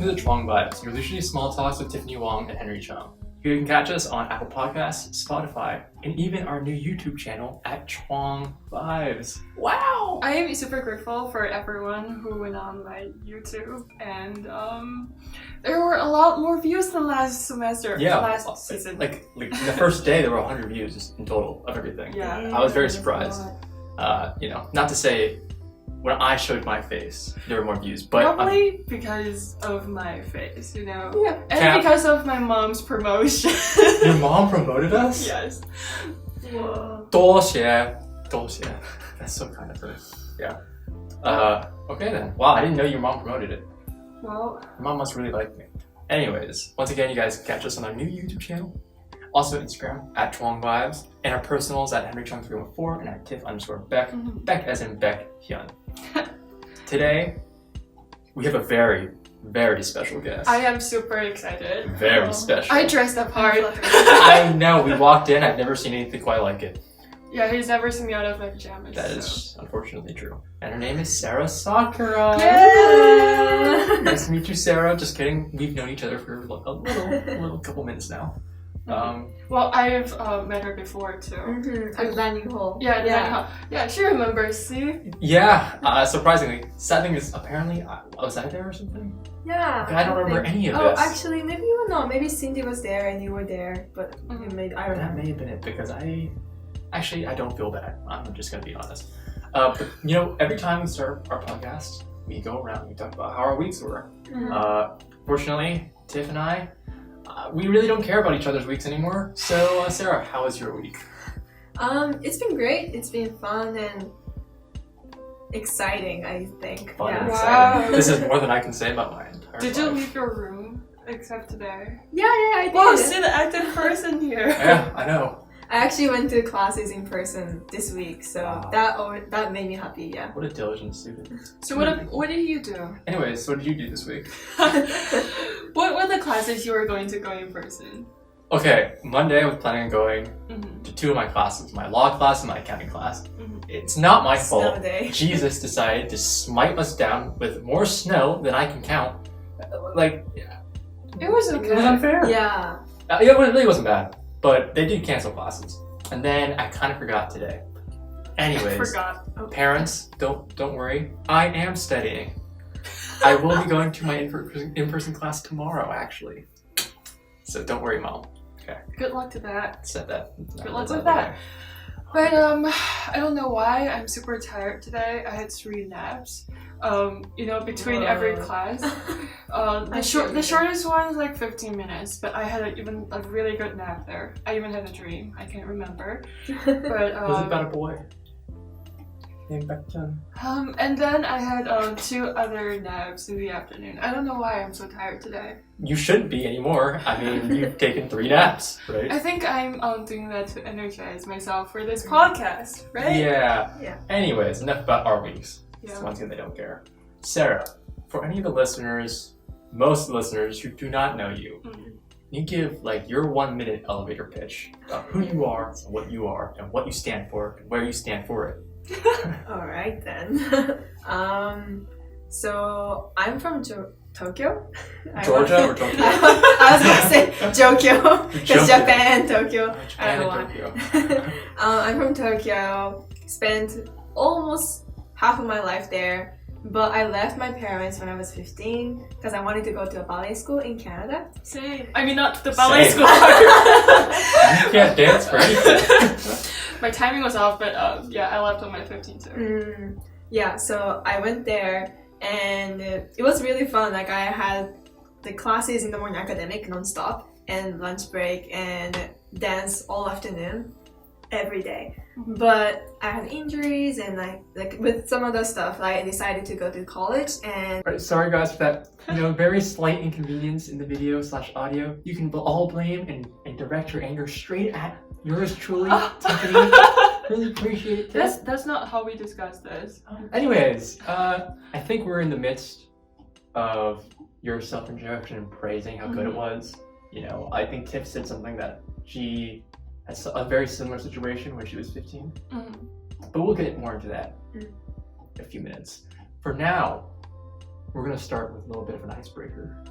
to the Chwang Vibes, your leisurely small talks with Tiffany Wong and Henry Chung. You can catch us on Apple Podcasts, Spotify, and even our new YouTube channel at Chwang Vibes. Wow! I am super grateful for everyone who went on my YouTube, and there were a lot more views than last semester. Yeah, last season. Like the first day there were 100 views just in total of everything. Yeah. I was very surprised. Not to say when I showed my face there were more views, but probably because of my face, Yeah. and because of my mom's promotion. Your mom promoted us? Yes. Whoa. 多谢. That's so kind of her. Yeah. Okay then. Wow, I didn't know your mom promoted it. Well, Your mom must really like me. Anyways, once again, you guys can catch us on our new YouTube channel. Also Instagram at Chwang Vibes, and our personals at HenryChung314 and at Tiff_Beck. Beck as in Beck Hyun. Today, we have a very, very special guest. I am super excited. Very special. I dressed up hard. I know, we walked in, I've never seen anything quite like it. Yeah, he's never seen me out of my pajamas. That is unfortunately true. And her name is Sara Sakurai. Yeah. Nice to meet you, Sarah. Just kidding. We've known each other for a little couple minutes now. Well, I've met her before too. At dining hall. Yeah, she remembers. See? Yeah, surprisingly. Sad thing is, apparently, was I there or something? Yeah. I don't remember any of Oh, this. actually, maybe you were not. Maybe Cindy was there and you were there, but you made. I don't That know. may have been it because I don't feel bad. I'm just gonna be honest. But every time we start our podcast, we go around and we talk about how our weeks were. Fortunately, Tiff and I, we really don't care about each other's weeks anymore. So, Sarah, how was your week? It's been great. It's been fun and exciting, I think. Fun and Wow. exciting. This is more than I can say about my entire Did life. you leave your room except today? Yeah, I did. Wow, see the active person here. Yeah, I know. I actually went to classes in person this week, so Wow. that made me happy. Yeah. What a diligent student. So what did you do? Anyways, what did you do this week? What were the classes you were going to go in person? Okay, Monday I was planning on going to two of my classes, my law class and my accounting class. It's not my fault. Snow day. Jesus decided to smite us down with more snow than I can count. Like, It was okay. it was unfair. Yeah. It really wasn't bad, but they did cancel classes. And then I kind of forgot today. Anyways, I forgot. Okay. parents, don't worry. I am studying. I will be going to my in-person class tomorrow, actually. So don't worry, Mom. Okay. Good luck to that. Said that. Good luck with that. But I don't know why I'm super tired today. I had 3 naps. Between every class. The shortest one is like 15 minutes, but I had a really good nap there. I even had a dream. I can't remember. But Was it about a boy? Named Beckton. and then I had 2 other naps in the afternoon. I don't know why I'm so tired today. You shouldn't be anymore. I mean, you've taken 3 naps, right? I think I'm doing that to energize myself for this podcast, right? Yeah. Anyways, enough about our weeks. Yeah. It's one thing they don't care. Sarah, for any of the listeners, most listeners who do not know you, you give like your 1-minute elevator pitch about who you are, and what you stand for, and where you stand for it. All right then. So I'm from Tokyo. Georgia or Tokyo? I was gonna say Tokyo because Tokyo. Japan, Tokyo. I Japan don't and know Tokyo. why. I'm from Tokyo. Spent almost half of my life there, but I left my parents when I was 15 because I wanted to go to a ballet school in Canada. Same. I mean, not the ballet Same. school. You can't dance for anything. My timing was off, but I left on my 15 too. Yeah, so I went there and it was really fun. Like I had the classes in the morning, academic non-stop, and lunch break and dance all afternoon every day. But I had injuries and like with some other stuff, I decided to go to college and Right, sorry guys for that very slight inconvenience in the video / audio. You can all blame and direct your anger straight at yours truly, Tiffany. Really appreciate it, Tiff. That's not how we discussed this. Anyways, I think we're in the midst of your self-introduction and praising how good it was. I think Tiff said something that she had a very similar situation when she was 15. But we'll get more into that in a few minutes. For now, we're going to start with a little bit of an icebreaker.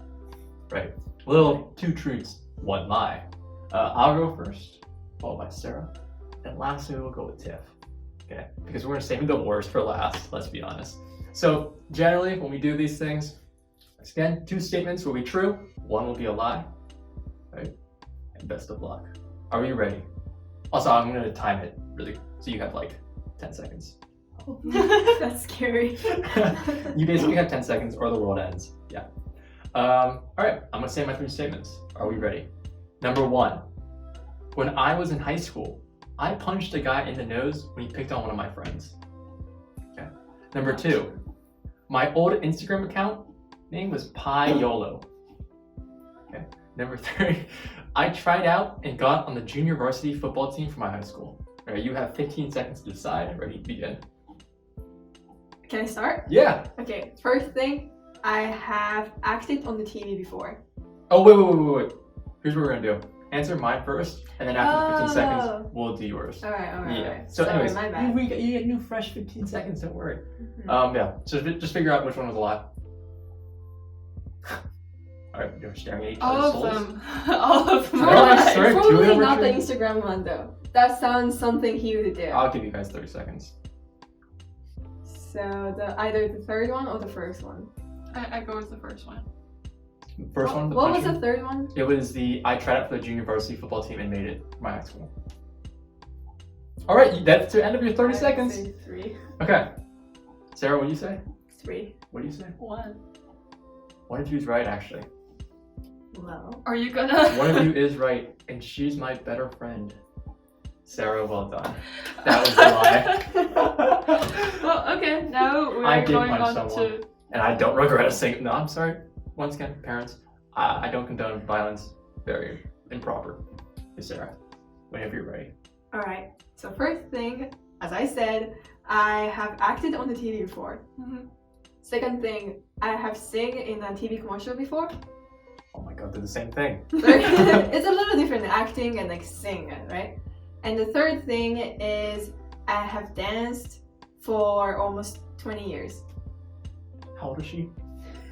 right? Little 2 truths, 1 lie. I'll go first, followed by Sarah, and lastly we'll go with Tiff. Okay, because we're gonna save the worst for last. Let's be honest. So generally, when we do these things, again, 2 statements will be true, 1 will be a lie. Right? And best of luck. Are we ready? Also, I'm gonna time it really, so you have like 10 seconds. That's scary. You basically have 10 seconds, or the world ends. Yeah. All right. I'm gonna say my 3 statements. Are we ready? Number 1. When I was in high school, I punched a guy in the nose when he picked on one of my friends. Okay. Number 2. My old Instagram account name was Piolo. Okay. Number 3. I tried out and got on the junior varsity football team for my high school. All right. You have 15 seconds to decide. Ready? Begin. Can I start? Yeah. Okay, first thing, I have acted on the TV before. Oh, wait. Here's what we're gonna do. Answer mine first, and then after 15 seconds, we'll do yours. Alright. Yeah. So Sorry, anyways, my bad. you get new fresh 15 seconds, don't worry. Mhm. Yeah, so just figure out which one was a lie. Alright, you're staring at each All other's of souls. them. All of them. No, I are swear. lies. Two of Probably them were not the true. Instagram one though. That sounds something he would do. I'll give you guys 30 seconds. So either the third one or the first one. I go with the first one. First one, the What was punching. the third one? It was I tried out for the junior varsity football team and made it for my high school. Alright, that's the end of your 30 I'd seconds. say 3. Okay. Sarah, what do you say? 3. What do you say? 1. One of you is right, actually. Well. Are you gonna? One of you is right, and she's my better friend. Sarah, well done. That was the lie. Well, okay. Now we're I did going punch on someone. to. And I don't regret a single. No, I'm sorry. Once again, parents, I don't condone violence. Very improper. Yes, Sarah, whenever you're ready. Alright. So first thing, as I said, I have acted on the TV before. Mhm. Second thing, I have sing in a TV commercial before. Oh my god, they're the same thing. It's a little different acting and like sing, right? And the third thing is I have danced for almost 20 years. How old is she?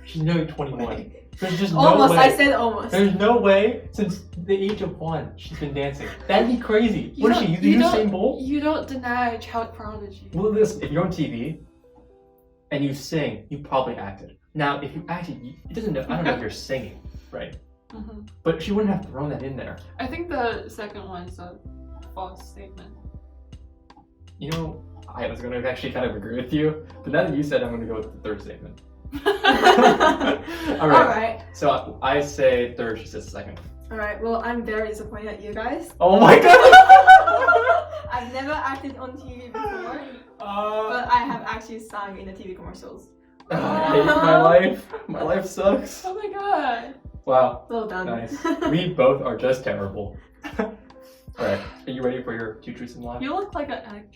She's nearly 21. There's just no Almost, way. I said almost. There's no way since the age of 1 she's been dancing. That'd be crazy. You What is don't- she? you You don't- Usain Bolt? You don't deny child prodigy. Well, listen, if you're on TV and you sing, you probably acted. Now, if you acted, it doesn't know. I don't know if you're singing, right? Mhm. But she wouldn't have thrown that in there. I think the second one's a false statement. You know, I was going to actually kind of agree with you, but now that you said, I'm going to go with the third statement. All right. Alright. So I say third, she says second. Alright, well, I'm very disappointed at you guys. Oh my god! I've never acted on TV before, but I have actually sung in the TV commercials. I hate my life. My life sucks. Oh my god. Wow. Well done. Nice. We both are just terrible. Alright, are you ready for your 2 truths and lies? You look like an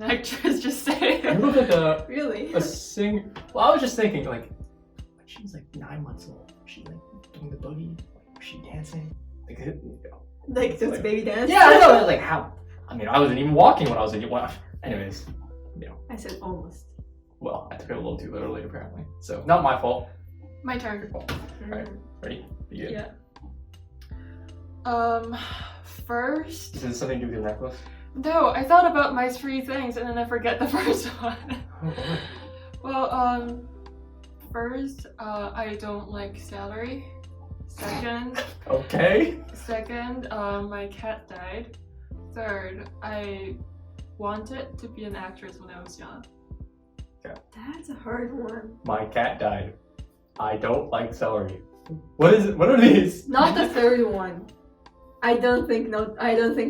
actress, just saying. You look like Really? a sing. Well, I was just thinking, like she was like 9 months old. Was she like doing the boogie? Like, was she dancing? Like just baby dance? Yeah, I know. Like how? I mean, I wasn't even walking when I was like, wow. Anyways, I said almost. well, I took it a little too literally apparently. So not my fault. My turn. Your fault. Alright, ready? Begin. Yeah. First. Is this something to do with your necklace? No, I thought about my 3 things and then I forget the first one. Oh boy. Well, first, I don't like celery. Okay. Second, my cat died. Third, I wanted to be an actress when I was young. That's a hard one. My cat died. I don't like celery. What is it? What are these? Not the third one. I don't think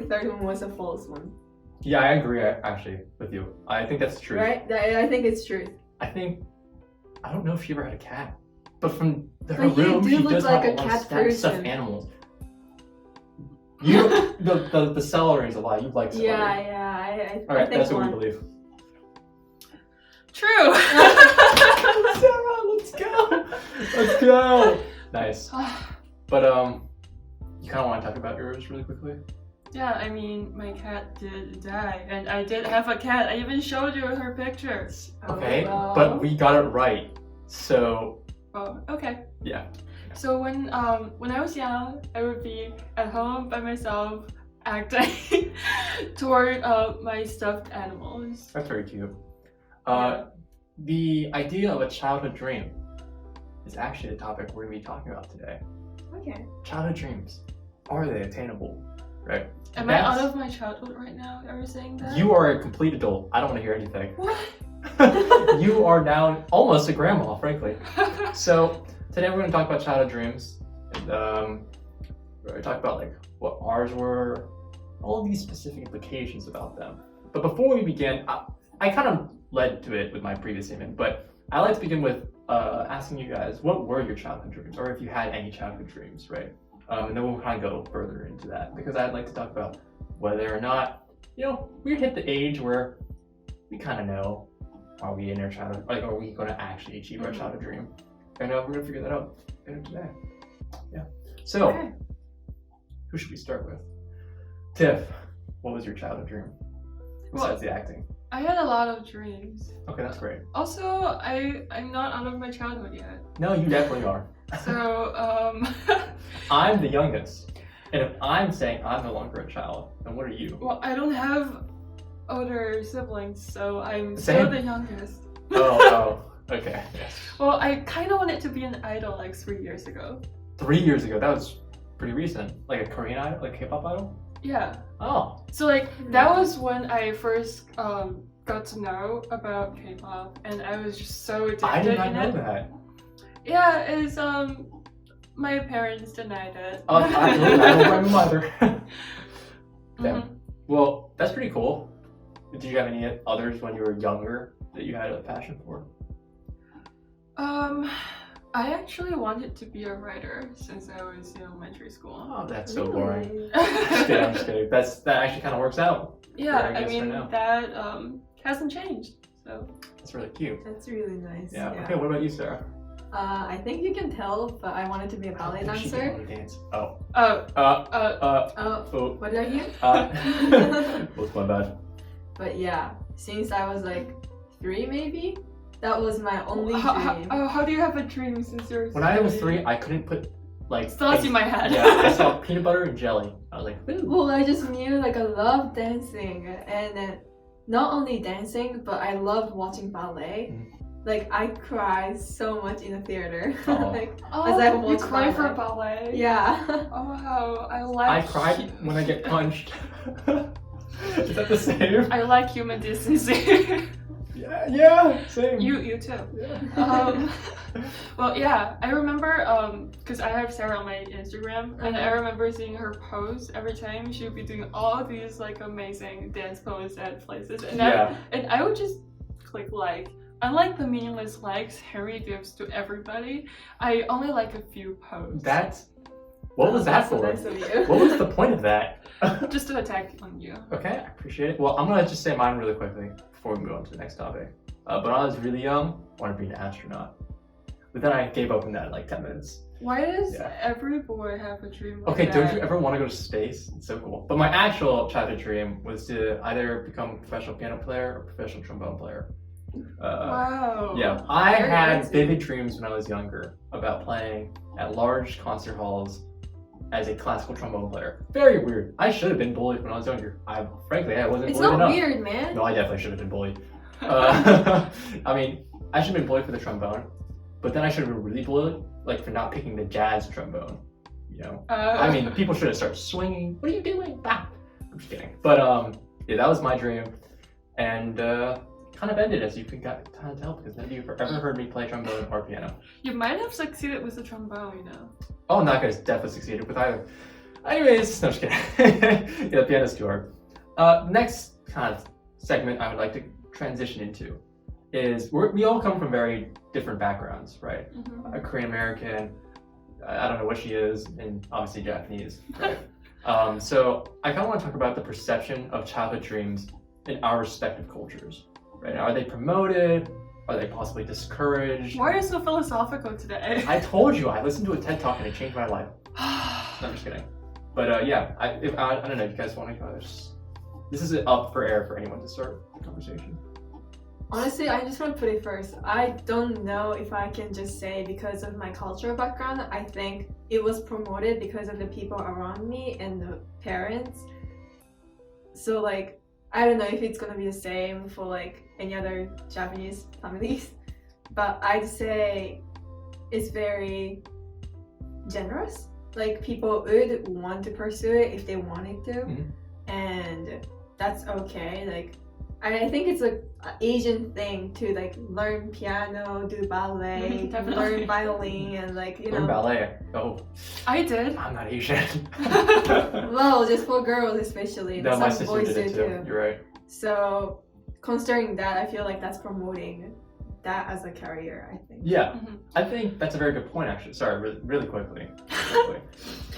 third one was a false one. Yeah, I agree actually with you. I think that's true. Right? I think it's true. I don't know if she ever had a cat, but from her But you room, do she look does like have a lot of cat stuffed person. animals. You, the celery is a lie. You like celery. Yeah. All I right, think that's what one. we believe. True. Sarah, let's go. Let's go. Nice. But you kind of want to talk about yours really quickly? Yeah, I mean, my cat did die, and I did have a cat. I even showed you her pictures. Okay, Oh, but we got it right. So Oh, okay. yeah. So when I was young, I would be at home by myself acting toward my stuffed animals. That's very cute. Yeah. The idea of a childhood dream is actually the topic we're going to be talking about today. Okay. Childhood dreams, are they attainable? Right? Am I out of my childhood right now? Are you saying that? You are a complete adult. I don't want to hear anything. What? You are now almost a grandma, frankly. So today we're going to talk about childhood dreams, and we're going to talk about like what ours were, all these specific implications about them. But before we begin, I kind of led to it with my previous statement, but I like to begin with asking you guys, what were your childhood dreams, or if you had any childhood dreams, right? And then we'll kind of go further into that, because I'd like to talk about whether or not, we hit the age where we kind of know, are we in our childhood, like, are we going to actually achieve our childhood dream? And we're going to figure that out later today. Yeah. So, Okay. Who should we start with? Tiff, what was your childhood dream besides the acting? I had a lot of dreams. Okay, that's great. Also, I'm not out of my childhood yet. No, you definitely are. So, I'm the youngest. And if I'm saying I'm no longer a child, then what are you? well, I don't have older siblings, so I'm Same. still the youngest. Oh, okay. Yes. Well, I kind of wanted to be an idol like 3 years ago. 3 years ago, that was pretty recent. Like a Korean idol, like a K-pop idol? Yeah. Oh. So like that was when I first got to know about K-pop, and I was just so addicted I did not in know it. that. Yeah, it's my parents denied it. Oh, absolutely. I don't blame my mother. Damn. Mhm. Well, that's pretty cool. Did you have any others when you were younger that you had a passion for? I actually wanted to be a writer since I was in elementary school. Oh, that's so Really? boring. Just kidding, I'm just kidding. That actually kind of works out. Yeah, I I guess mean for now. that hasn't changed. So That's really cute. That's really nice. Yeah. Okay, what about you, Sarah? I think you can tell, but I wanted to be a ballet Oh, she can dancer. only dance. Oh. oh Oh, Oh. what did I hear? What's my bad? But yeah, since I was like 3 maybe, that was my only dream. how do you have a dream since you're When I was 3, I couldn't put like thoughts in my head? Yeah, I saw peanut butter and jelly. I was like, ooh. Well, I just knew like I loved dancing, and not only dancing, but I loved watching ballet. Like I cried so much in the theater. Aw. Like, Oh, As I you watched cry for ballet. ballet? yeah. Oh wow, I like. I cried when I get punched. Is that the same? I like human decency. Yeah, same. you too. Yeah. Well, yeah, I remember because I have Sarah on my Instagram, and I remember seeing her post every time she would be doing all these like amazing dance poses at places, and Yeah. I would just click like. Unlike the meaningless likes Harry gives to everybody, I only like a few posts. What was that That's so for? nice of you. What was the point of that? Just to attack on you. Okay, I appreciate it. Well, I'm gonna just say mine really quickly before we move on to the next topic. But when I was really young, I wanted to be an astronaut. But then I gave up on that in like 10 minutes. Why does Yeah. every boy have a dream like Okay, that? don't you ever want to go to space? It's so cool. But my actual childhood dream was to either become a professional piano player or professional trombone player. Wow. Yeah, I Very had fancy. vivid dreams when I was younger about playing at large concert halls as a classical trombone player. Very weird. I should have been bullied when I was younger. Frankly, I wasn't It's bullied not enough. weird, man. No, I definitely should have been bullied. I mean, I should have been bullied for the trombone, but then I should have been really bullied, like for not picking the jazz trombone. I mean, people should have started swinging. What are you doing? Ah! I'm just kidding. But yeah, that was my dream, and kind of ended as you can kind of tell because none of you have ever heard me play trombone or piano. You might have succeeded with the trombone, Oh, not guys, definitely succeeded with either. Anyways, no, just kidding. Yeah, the piano's too hard. Next kind of segment I would like to transition into is we all come from very different backgrounds, right? Mm-hmm. A Korean American, I don't know what she is, and obviously Japanese, right? So I kind of want to talk about the perception of childhood dreams in our respective cultures, right? Are they promoted? Are they possibly discouraged? Why are you so philosophical today? I told you, I listened to a TED Talk and it changed my life. No, I'm just kidding. But yeah, I don't know if you guys want to go. This is up for air for anyone to start the conversation. Honestly, I just want to put it first. I don't know if I can just say because of my cultural background. I think it was promoted because of the people around me and the parents. So like, I don't know if it's gonna be the same for like any other Japanese families, but I'd say it's very generous. Like people would want to pursue it if they wanted to, and that's okay. Like I think it's like an Asian thing to like learn piano, do ballet, learn violin, and like Learn ballet. Oh, I did. I'm not Asian. Well, just for girls especially. No, my Some sister boys did it do too. You're right. So considering that, I feel like that's promoting that as a career. I think. Yeah, I think that's a very good point. Actually, sorry, really quickly.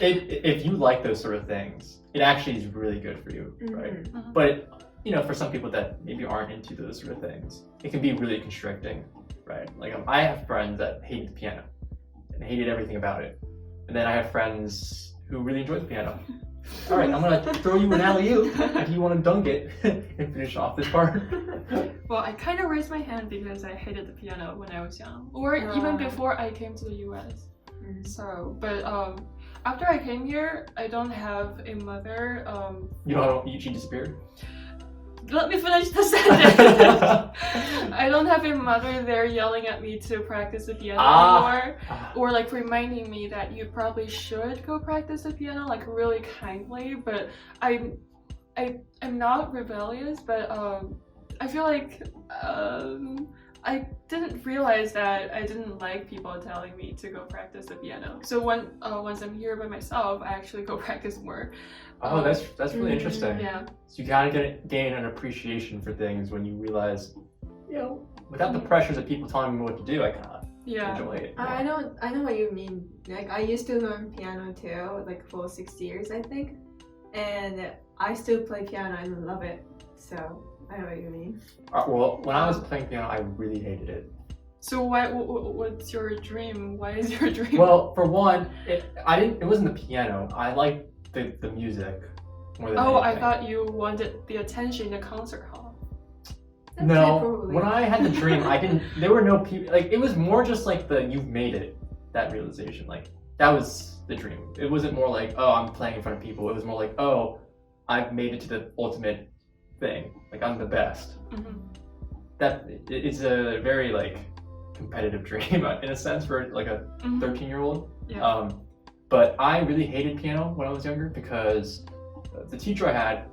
If you like those sort of things, it actually is really good for you, right? But you know, for some people that maybe aren't into those sort of things, it can be really constricting, right? Like I have friends that hated the piano and hated everything about it, and then I have friends who really enjoy the piano. All right, I'm gonna throw you an alley-oop if you want to dunk it and finish off this part. Well, I kind of raised my hand because I hated the piano when I was young, or even before I came to the U.S. So, but after I came here, I don't have a mother. She disappeared? Let me finish the sentence. I don't have a mother there yelling at me to practice the piano anymore, or like reminding me that you probably should go practice the piano, like really kindly. But I'm not rebellious, but I feel like I didn't realize that I didn't like people telling me to go practice the piano. So once I'm here by myself, I actually go practice more. Oh, that's really interesting. Yeah. So you kind of gain an appreciation for things when you realize, you know, without the pressures of people telling me what to do, I kind of enjoy it. I know what you mean. Like I used to learn piano too, like for 6 years I think, and I still play piano and love it. So I know what you mean. Well, when I was playing piano, I really hated it. So what's your dream? Why is your dream? Well, for one, it wasn't the piano. I liked the music more than anything. I thought you wanted the attention in the concert hall. No, when I had the dream, there were no people, like, it was more just like you've made it, that realization. Like, that was the dream. It wasn't more like, oh, I'm playing in front of people. It was more like, oh, I've made it to the ultimate thing. Like, I'm the best. That it's a very, like, competitive dream, in a sense, for, like, a 13-year-old. Yeah. But I really hated piano when I was younger because the teacher I had,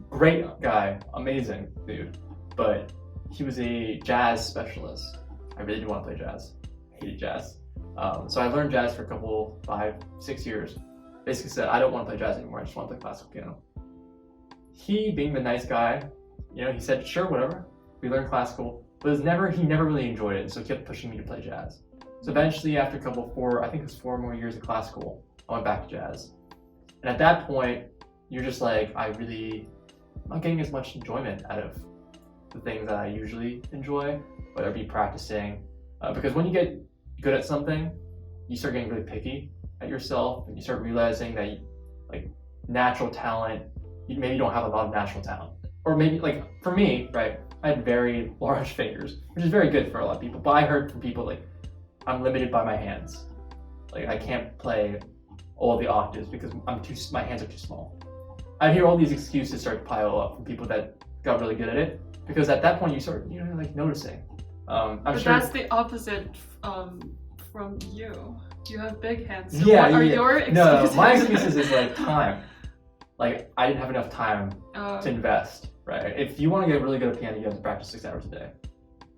great guy, amazing dude, but he was a jazz specialist. I really didn't want to play jazz. I hated jazz. So I learned jazz for a couple, 5-6 years. Basically said, I don't want to play jazz anymore, I just want to play classical piano. He, being the nice guy, you know, he said, sure, whatever. We learned classical, but he never really enjoyed it, and so he kept pushing me to play jazz. So eventually, after I think it was 4 more years of classical, I went back to jazz. And at that point, you're just like, I'm not getting as much enjoyment out of the things that I usually enjoy, whether it be practicing. Because when you get good at something, you start getting really picky at yourself, and you start realizing that, like, natural talent, maybe you don't have a lot of natural talent. Or maybe, like, for me, right, I had very large fingers, which is very good for a lot of people. But I heard from people, like, I'm limited by my hands. Like, I can't play all the octaves because my hands are too small. I'd hear all these excuses start to pile up from people that got really good at it, because at that point you start, you know, like, noticing. But sure that's the opposite from you. You have big hands. So yeah, what are your excuses? No, my excuses is like time. Like, I didn't have enough time to invest, right? If you want to get really good at piano, you have to practice 6 hours a day,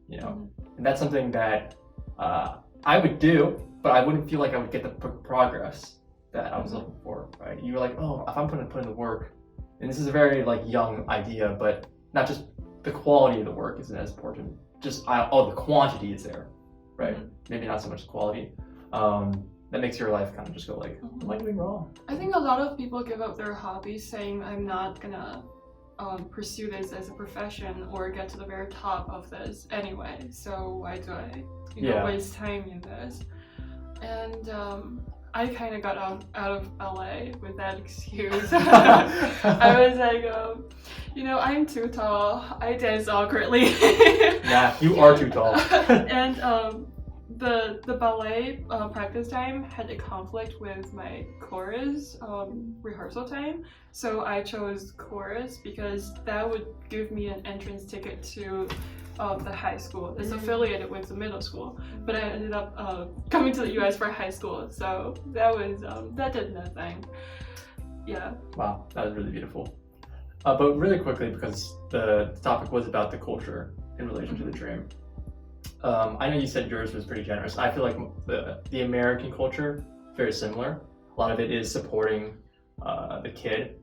you know? And that's something that I would do, but I wouldn't feel like I would get the progress that I was looking for, right? You were like, oh, if I'm putting in the work, and this is a very, like, young idea, but not just the quality of the work isn't as important, just the quantity is there, right? Maybe not so much the quality. That makes your life kind of just go like, what am I doing wrong? I think a lot of people give up their hobbies saying, I'm not gonna pursue this as a profession or get to the very top of this anyway, so why do I waste time in this? And I kind of got out of LA with that excuse. I was like, I'm too tall. I dance awkwardly. Nah, you are too tall. And the ballet practice time had a conflict with my chorus rehearsal time, so I chose chorus because that would give me an entrance ticket to the high school. It's affiliated with the middle school, but I ended up coming to the US for high school, so that did nothing. Yeah. Wow, that was really beautiful. But really quickly, because the topic was about the culture in relation to the dream. I know you said yours was pretty generous. I feel like the American culture, very similar. A lot of it is supporting the kid.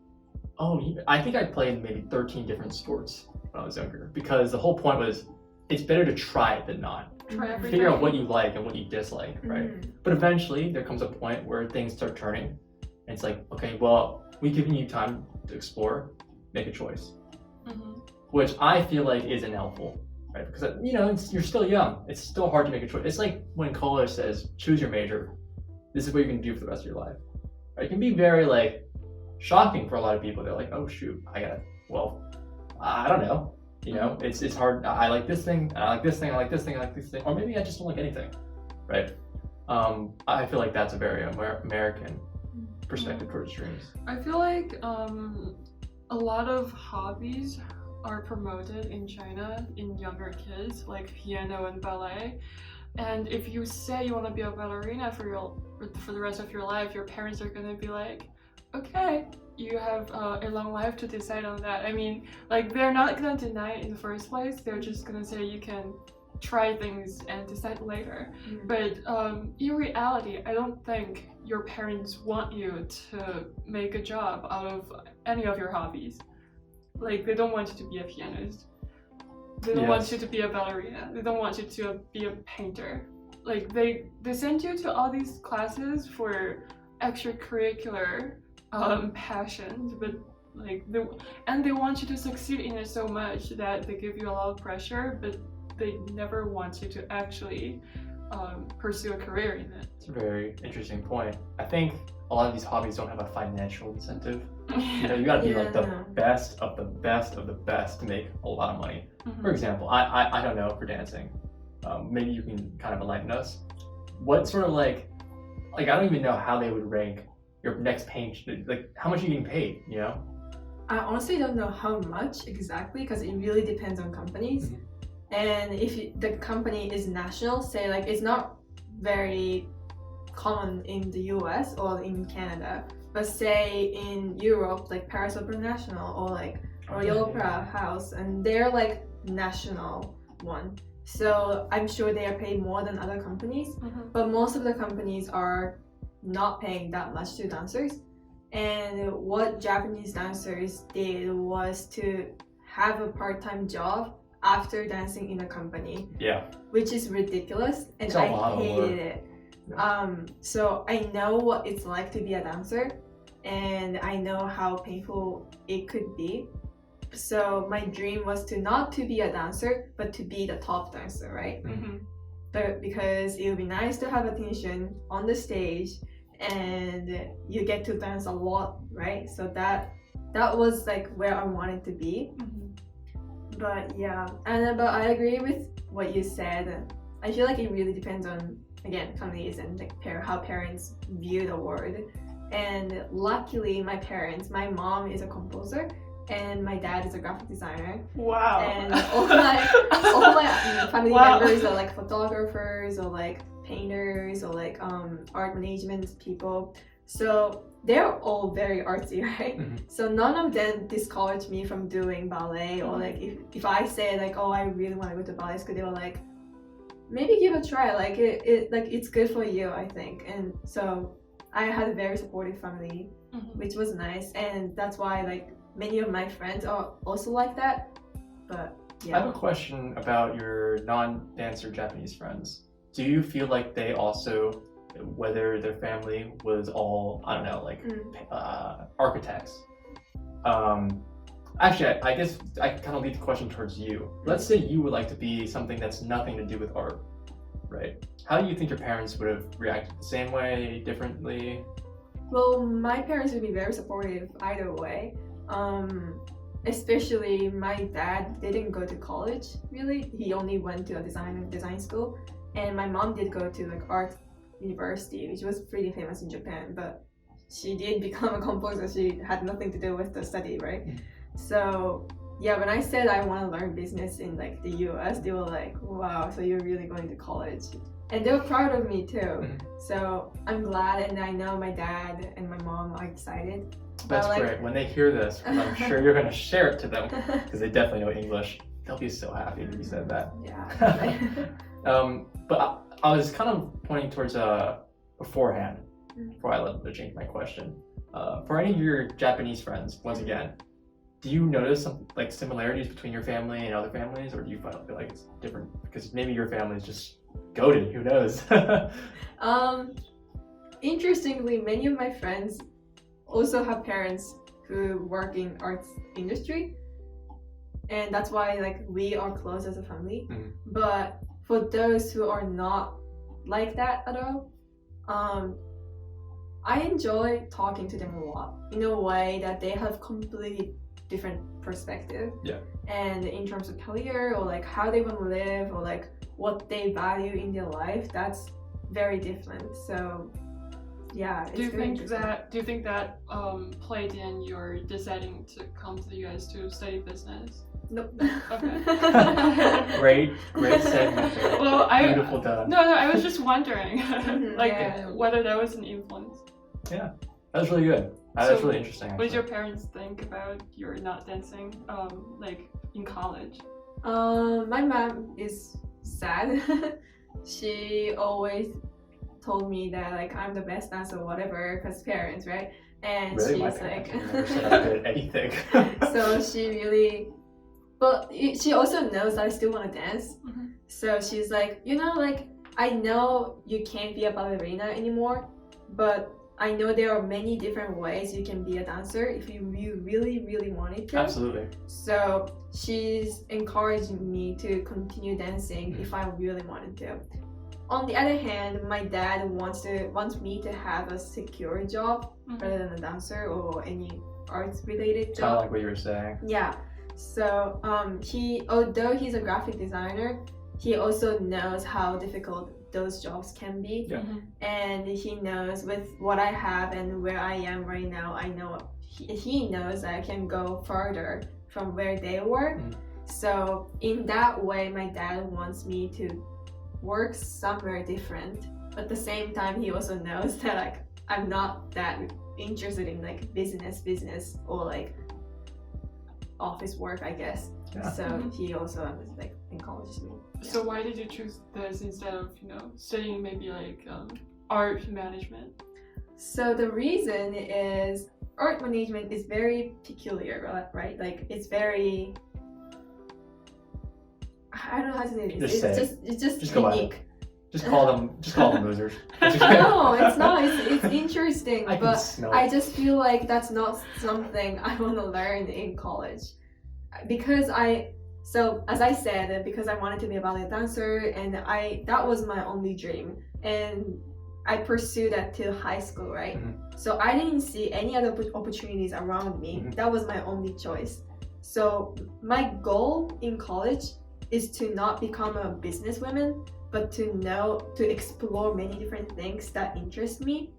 I think I played maybe 13 different sports when I was younger, because the whole point was it's better to try it than not. Try everything. Figure out what you like and what you dislike, right? But eventually there comes a point where things start turning, and it's like, okay, well, we've given you time to explore, make a choice. Which I feel like isn't helpful, right? Because you're still young. It's still hard to make a choice. It's like when college says, choose your major. This is what you're gonna do for the rest of your life. Right? It can be very shocking for a lot of people. They're like, oh shoot, I don't know. It's hard. I like this thing, I like this thing, I like this thing, I like this thing, or maybe I just don't like anything, right? I feel like that's a very American perspective towards dreams. I feel like a lot of hobbies are promoted in China in younger kids, like piano and ballet. And if you say you want to be a ballerina for the rest of your life, your parents are going to be like, okay, you have a long life to decide on that. I mean, they're not going to deny it in the first place. They're just going to say you can try things and decide later. But in reality, I don't think your parents want you to make a job out of any of your hobbies. They don't want you to be a pianist. They don't want you to be a ballerina. They don't want you to be a painter. They send you to all these classes for extracurricular passions, but they want you to succeed in it so much that they give you a lot of pressure, but they never want you to actually pursue a career in it. It's a very interesting point. I think a lot of these hobbies don't have a financial incentive. You gotta be the best of the best of the best to make a lot of money. For example, I don't know, for dancing, maybe you can kind of enlighten us. What sort of I don't even know how they would rank your next paint, how much are you getting paid, I honestly don't know how much exactly, because it really depends on companies. And if the company is national, say it's not very common in the US or in Canada, but say in Europe, Paris Opera National or Royal Opera House, and they're national one. So I'm sure they are paid more than other companies, but most of the companies are not paying that much to dancers. And what Japanese dancers did was to have a part-time job after dancing in a company. Yeah. Which is ridiculous, and I hated it. So I know what it's like to be a dancer, and I know how painful it could be. So my dream was not to be a dancer, but to be the top dancer, right? But because it would be nice to have attention on the stage, and you get to dance a lot, right? So that was where I wanted to be. But yeah, but I agree with what you said. I feel it really depends on, again, companies and how parents view the word. And luckily, my mom is a composer, and my dad is a graphic designer. Wow. And all my family members are photographers or painters or art management people. So they're all very artsy, right? So none of them discouraged me from doing ballet, or if I say I really want to go to ballet school, they were maybe give it a try. It's good for you, I think. And so I had a very supportive family, which was nice, and that's why many of my friends are also like that. But yeah. I have a question about your non-dancer Japanese friends. Do you feel they also, whether their family was all, I don't know, architects? Actually, I guess I kind of lead the question towards you. Let's say you would like to be something that's nothing to do with art, right? How do you think your parents would have reacted? The same way, differently? Well, my parents would be very supportive either way. Especially my dad didn't go to college, really. He only went to a design school. And my mom did go to like art university, which was pretty famous in Japan, but she did become a composer. She had nothing to do with the study, right? So yeah, when I said I want to learn business in like the US, they were like, wow, so you're really going to college. And they were proud of me too. So I'm glad, and I know my dad and my mom are excited. That's great. When they hear this, I'm sure you're going to share it to them because they definitely know English. They'll be so happy that you said that. Yeah. But I was kind of pointing towards beforehand, before I let to change my question. For any of your Japanese friends, once again, do you notice some like similarities between your family and other families, or do you feel like it's different? Because maybe your family is just goated. Who knows? Interestingly, many of my friends also have parents who work in arts industry, and that's why like we are close as a family. But for those who are not like that at all, I enjoy talking to them a lot in a way that they have completely different perspective. Yeah. And in terms of career or like how they want to live or like what they value in their life, that's very different. So yeah, it's Do you very think interesting. that played in your deciding to come to the US to study business? Nope. Okay. Great segment. Well, Beautiful done. No, I was just wondering, like Yeah. whether that was an influence. Yeah, that was really good. That's really interesting. What did your Actually. parents think about your not dancing, like in college? My mom is sad. She always told me that like I'm the best dancer or whatever, because parents, right? And Really, my she's parents like, never said I did anything. so she really, but she also knows that I still want to dance. So she's like, you know, like I know you can't be a ballerina anymore, but I know there are many different ways you can be a dancer if you really wanted to. Absolutely. So she's encouraging me to continue dancing if I really wanted to. On the other hand, my dad wants me to have a secure job rather than a dancer or any arts related Kind of job. like what you were saying. Yeah. So although he's a graphic designer, he also knows how difficult those jobs can be. Yeah. And he knows with what I have and where I am right now, I know he knows I can go further from where they were. So in that way, my dad wants me to work somewhere different. But at the same time, he also knows that like I'm not that interested in like business or like office work, I guess. Yeah. So he also like encourages me. So why did you choose this instead of studying maybe like art management? So the reason is art management is very peculiar, right? Like it's very, I don't know how to say this. It's just go unique. Just call them losers. No, it's not. It's interesting, I can but smell I it. just feel like that's not something I want to learn in college, because as I said, because I wanted to be a ballet dancer, and that was my only dream, and I pursued that till high school, right? So I didn't see any other opportunities around me. That was my only choice. So my goal in college is to not become a businesswoman, but to explore many different things that interest me.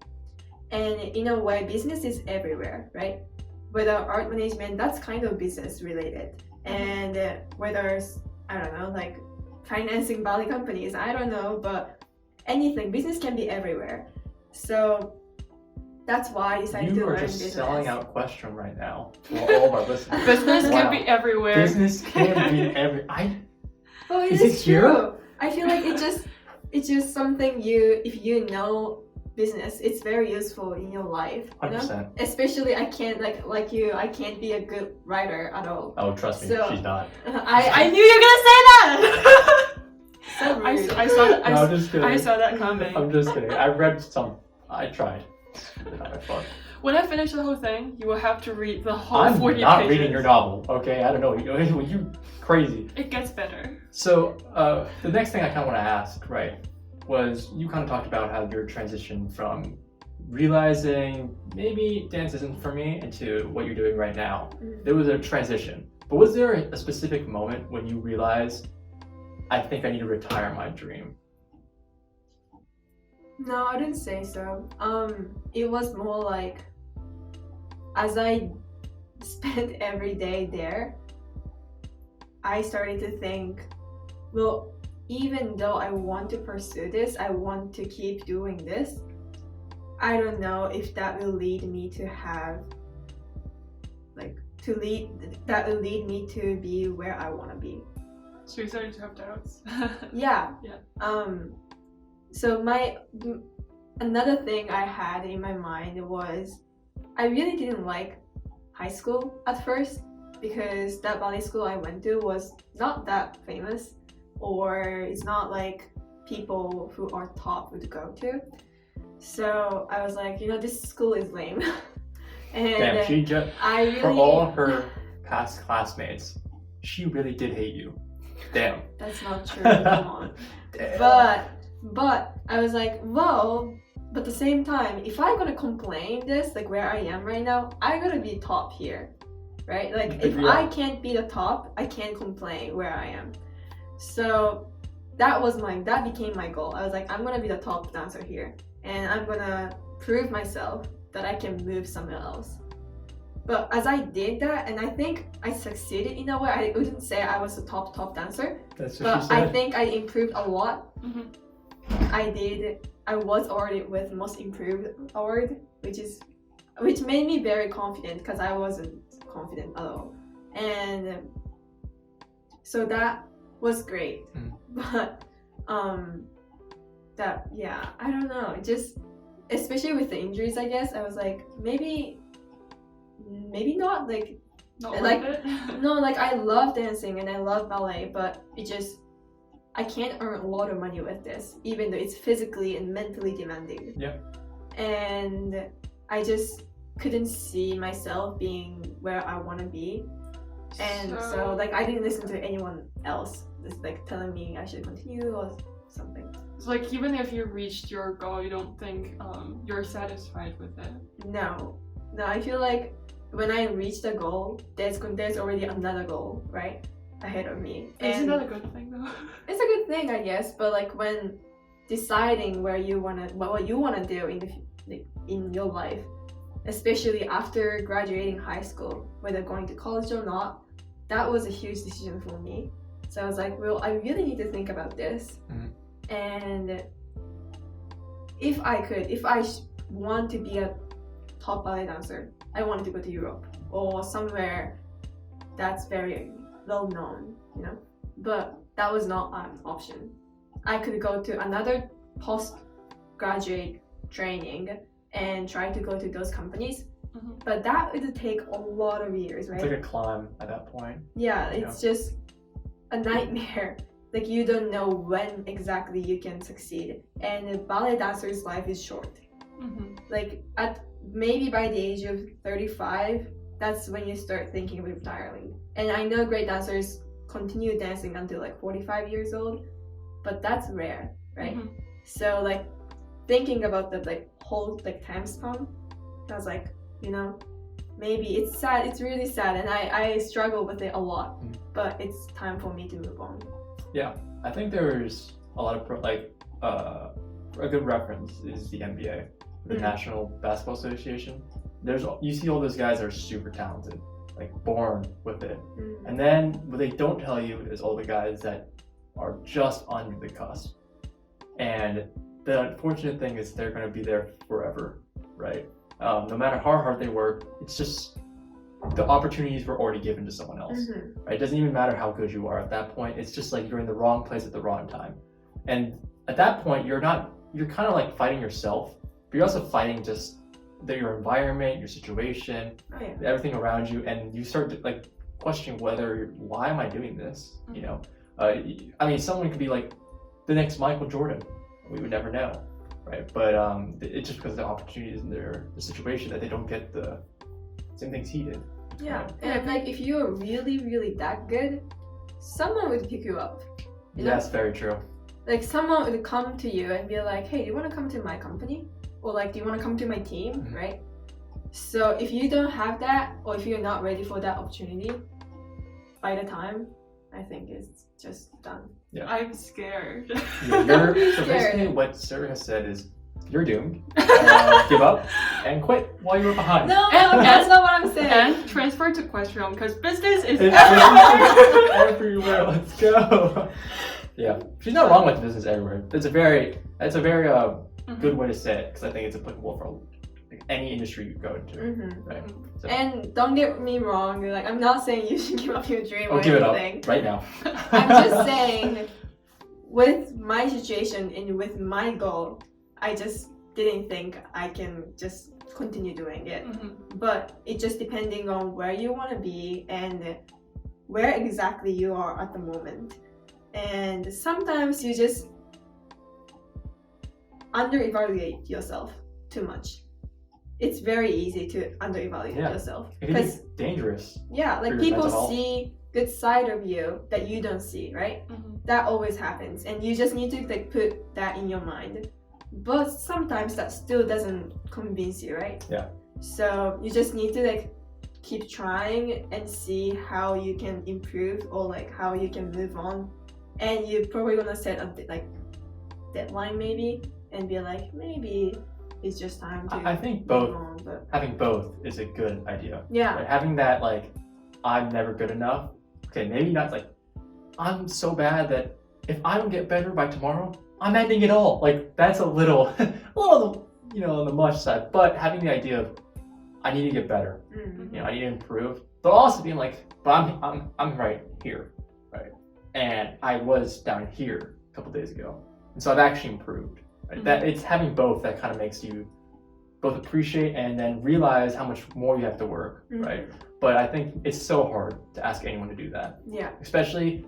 And in a way, business is everywhere, right? Whether art management, that's kind of business related. And whether, I don't know, like financing ballet companies, I don't know, but anything, business can be everywhere. So that's why I decided to You are learn just business. selling out Question right now to all of our listeners. Business Wow. can be everywhere. Business can be Oh, it Is is it here? true. I feel like it's just something if you know business, it's very useful in your life. You know? 100%. Especially I can't like you, I can't be a good writer at all. Oh, trust me, So- she's not. I knew you were gonna say that. So rude. I saw that. No, I'm just kidding. I saw that coming. I'm just kidding. I read some. I tried. Not my fault. When I finish the whole thing, you will have to read the whole I'm 40 not pages. reading your novel. Okay, I don't know. You crazy. It gets better. So the next thing I kind of want to ask, right? was you kind of talked about how your transition from realizing maybe dance isn't for me into what you're doing right now. There was a transition. But was there a specific moment when you realized, I think I need to retire my dream? No, I didn't say so. It was more like as I spent every day there, I started to think, well, even though I want to pursue this, I want to keep doing this, I don't know if that will lead me to have that will lead me to be where I want to be. So you started to have doubts. Yeah. Yeah. So another thing I had in my mind was I really didn't like high school at first because that ballet school I went to was not that famous, or it's not like people who are top would go to. So I was like, this school is lame. And Damn, she just, I for really, all her past classmates, she really did hate you. Damn. that's not true. Come on. But I was like, well, but at the same time, if I'm gonna complain this, like where I am right now, I gotta be top here, right? Like if Yeah. I can't be the top, I can't complain where I am. So that became my goal. I was like, I'm gonna be the top dancer here, and I'm gonna prove myself that I can move somewhere else. But as I did that, and I think I succeeded in a way, I wouldn't say I was a top dancer, That's what but she said. I think I improved a lot. Mhm. I was already with Most Improved Award, which made me very confident because I wasn't confident at all. And so that was great. But I don't know, just especially with the injuries, I guess I was like, maybe not, like Not like worth it. no, like I love dancing and I love ballet, but I can't earn a lot of money with this, even though it's physically and mentally demanding. Yeah. And I just couldn't see myself being where I want to be. And so like I didn't listen to anyone else just like telling me I should continue or something. So like even if you reached your goal, you don't think you're satisfied with it? No, I feel like when I reach the goal, there's already another goal, right, ahead of me. Isn't And that a good thing though? it's a good thing, I guess, but like when deciding what you wanna do in your life, especially after graduating high school, whether going to college or not, that was a huge decision for me. So I was like, well, I really need to think about this. And if I want to be a top ballet dancer, I wanted to go to Europe or somewhere that's very well known, but that was not an option. I could go to another postgraduate training and try to go to those companies, but that would take a lot of years, right? It's like a climb at that point. Yeah, it's just a nightmare. Like you don't know when exactly you can succeed, and a ballet dancer's life is short. Like maybe by the age of 35, that's when you start thinking of retiring. And I know great dancers continue dancing until like 45 years old, but that's rare, right? So like thinking about the whole time span, I was like, maybe it's sad. It's really sad, and I struggle with it a lot. But it's time for me to move on. Yeah, I think there's a lot of a good reference is the NBA, the National Basketball Association. You see all those guys that are super talented, like born with it, and then what they don't tell you is all the guys that are just under the cusp. And the unfortunate thing is they're going to be there forever, right? No matter how hard they work, it's just the opportunities were already given to someone else. Right? It doesn't even matter how good you are at that point. It's just like you're in the wrong place at the wrong time. And at that point, you're kind of like fighting yourself, but you're also fighting just your environment, your situation, everything around you, and you start to question why am I doing this? I mean, someone could be like the next Michael Jordan. We would never know, right? But it's just because the opportunities in the situation that they don't get the same things he did. Yeah, Right? and like if you're really, really that good, someone would pick you up. That's very true. like someone would come to you and be like, hey, do you want to come to my company? Or like, do you want to come to my team, Mhm. right? So if you don't have that, or if you're not ready for that opportunity, by the time, I think it's just done. I'm scared. Yeah, so Scared. basically what Sara has said is you're doomed. Give up and quit while you're behind. No, And- that's not what I'm saying. And transfer to Questream because business is It's everywhere. everywhere. Let's go. Yeah, she's not wrong with business everywhere. It's a very good way to say it because I think it's applicable for like, any industry you go into. Right. So, And don't get me wrong, like I'm not saying you should give up your dream or give it up anything. right now. I'm just saying, with my situation and with my goal, I just didn't think I can just continue doing it. But it just depending on where you want to be and where exactly you are at the moment. And sometimes you just under-evaluate yourself too much. It's very easy to under-evaluate yourself. It can be dangerous. Yeah, like your people mental health. see good side of you that you don't see, right? That always happens, and you just need to like put that in your mind. But sometimes that still doesn't convince you, right? Yeah. So you just need to like keep trying and see how you can improve or like how you can move on. And you're probably gonna set a like deadline maybe and be like, maybe it's just time to I think move both. on, but Having both is a good idea. yeah. Right? Having that like, I'm never good enough. Okay, maybe not like, I'm so bad that if I don't get better by tomorrow, I'm ending it all. Like that's a little, you know, on the much side. But having the idea of, I need to get better. You know, I need to improve. But also being like, but I'm right here, right? And I was down here a couple days ago, and so I've actually improved. Right? That it's having both that kind of makes you both appreciate and then realize how much more you have to work, right? But I think it's so hard to ask anyone to do that. Yeah. Especially,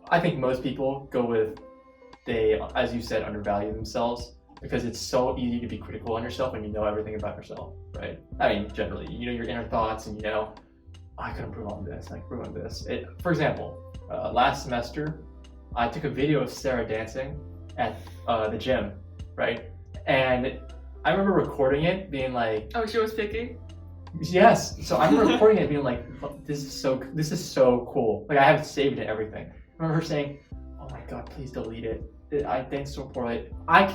I think most people go with they, as you said, undervalue themselves because it's so easy to be critical on yourself when you know everything about yourself, right? I mean, generally, you know your inner thoughts and you know, I could improve on this, I could improve on this. For example, last semester, I took a video of Sarah dancing at the gym, right? And I remember recording it, being like, Oh, she was picky? yes. So I remember recording it, being like, this is so cool. Like I have it saved and everything. I remember her saying, oh my god, please delete it. I dance so poorly. I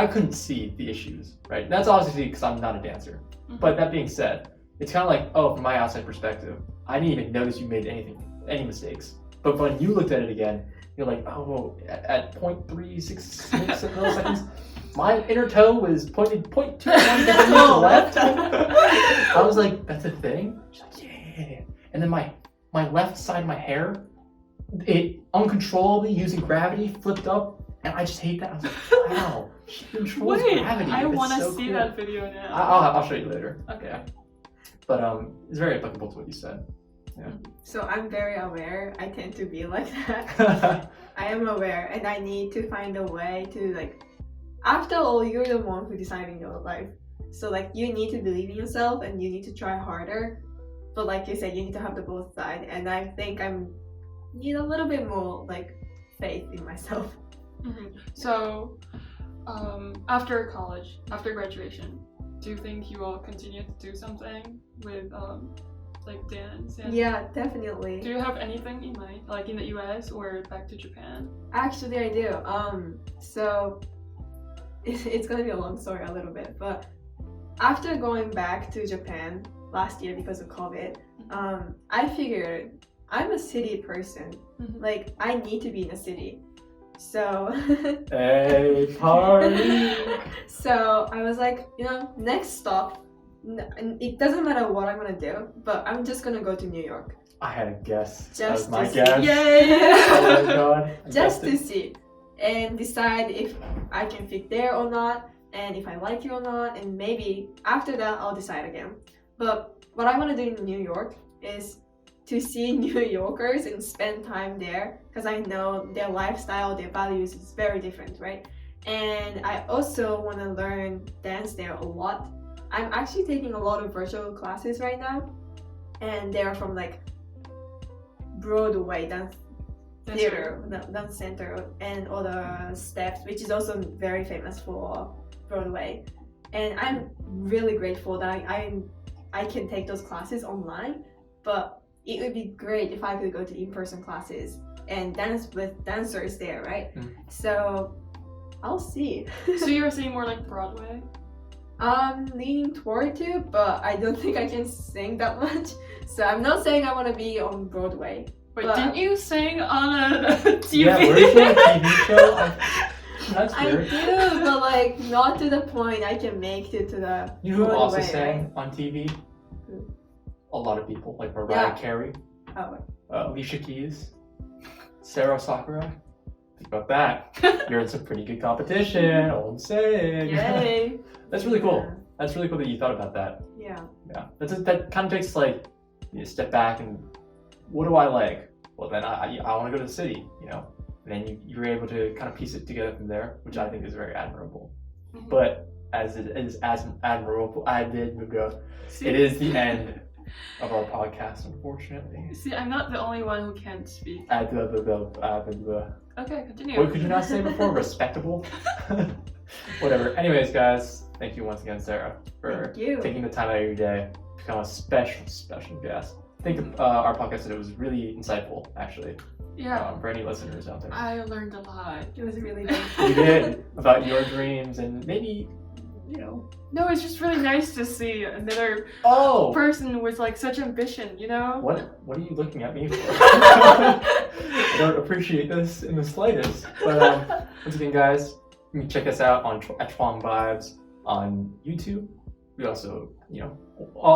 couldn't see the issues, right? That's obviously because I'm not a dancer. But that being said, it's kind of like, oh, from my outside perspective, I didn't even notice you made any mistakes. But when you looked at it again, you're like, oh, at 0.366 milliseconds, my inner toe was pointed 0.2 degrees to the left. I was like, that's a thing? She's like, yeah. And then my left side of my hair, it uncontrollably using gravity flipped up. And I just hate that. I was like, wow, she controls gravity. I It's want to so see cool. that video now. I'll show you later. Okay. Yeah. But it's very applicable to what you said. Yeah. So I'm very aware. I tend to be like that. I am aware, and I need to find a way to like. After all, you're the one who deciding your life. So like, you need to believe in yourself, and you need to try harder. But like you said, you need to have the both side, and I think need a little bit more like faith in myself. So, after college, after graduation, do you think you will continue to do something with like dance? And Yeah, definitely. do you have anything in mind, like in the US or back to Japan? Actually, I do. So it's gonna be a long story a little bit, but after going back to Japan last year because of COVID, I figured I'm a city person. Like, I need to be in a city. So Hey, party! so I was like, you know, next stop, it doesn't matter what I'm gonna do, but I'm just gonna go to New York. I had a guess. That Just was my to guess. see. Yay! Oh my god. I Just guessed to it. see and decide if I can fit there or not, and if I like it or not, and maybe after that I'll decide again. But what I want to do in New York is to see New Yorkers and spend time there, because I know their lifestyle, their values is very different, right? And I also want to learn dance there a lot. I'm actually taking a lot of virtual classes right now, and they're from like Broadway dance theater, dance center, and all the steps, which is also very famous for Broadway. And I'm really grateful that I can take those classes online, but it would be great if I could go to in-person classes and dance with dancers there, right? So I'll see. So you were saying more like Broadway? I'm leaning toward to, but I don't think I can sing that much. So I'm not saying I want to be on Broadway. Wait, but didn't you sing on a TV? Yeah, where's your TV show? That's I weird. do, but like not to the point I can make it to the You know who also Broadway, sang on TV? Who? A lot of people, like Mariah Yeah. Carey, Oh, Alicia Keys, Sara Sakurai. Think about that. You're in some pretty good competition, all I'm saying. yay! That's really cool. Yeah. That's really cool that you thought about that. Yeah. Yeah, that kind of takes like you step back and what do I like? Well, then I want to go to the city, you know. And then you're able to kind of piece it together from there, which I think is very admirable. But as it is as admirable, it is the end of our podcast, unfortunately. See, I'm not the only one who can't speak. What Okay, continue. could you not say before? Respectable? Whatever. Anyways, guys, thank you once again, Sarah, for Thank you. taking the time out of your day to become a special guest. I think our podcast today was really insightful, actually, Yeah, for any listeners out there. I learned a lot. It was really good. You did, about your dreams and maybe, you know. No, it's just really nice to see another Oh! person with like such ambition, you know? What are you looking at me for? I don't appreciate this in the slightest. But once again, guys, you can check us out at Chwang Vibes on YouTube. We also, you know,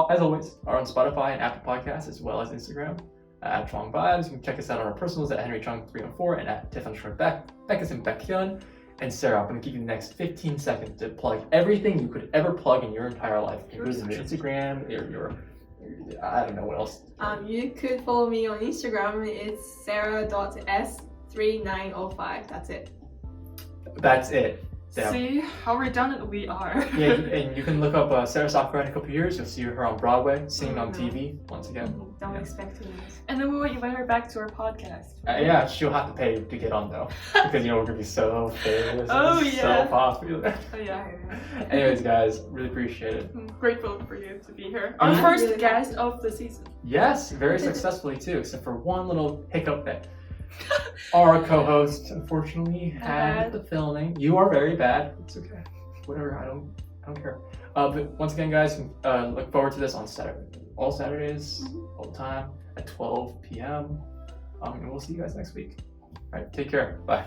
as always, are on Spotify and Apple Podcasts as well as Instagram at Chwang Vibes. You can check us out on our personals at HenryChung314 and at Tiff_Beck. Beck is in Baekhyun. And Sarah, I'm going to give you the next 15 seconds to plug everything you could ever plug in your entire life, including your Instagram, your I don't know what else. You could follow me on Instagram. It's sarah.s3905. That's it. That's it. Yeah. See how redundant we are. Yeah, and you can look up Sara Sakurai in a couple years. You'll see her on Broadway, singing on TV once again. Don't Yeah. expect too much. And then we'll invite her back to our podcast. Yeah, she'll have to pay to get on though, because you know we're gonna be so famous, Oh, and yeah. so popular. Oh yeah. Anyways, guys, really appreciate it. I'm grateful for you to be here. I'm Our first really guest of the season. Yes, very successfully too, except for one little hiccup that our co-host unfortunately had with the filming. You are very bad. It's okay. Whatever. I don't care. But once again, guys, look forward to this on Saturday. All Saturdays, all the time at 12 p.m. And we'll see you guys next week. All right, take care. Bye.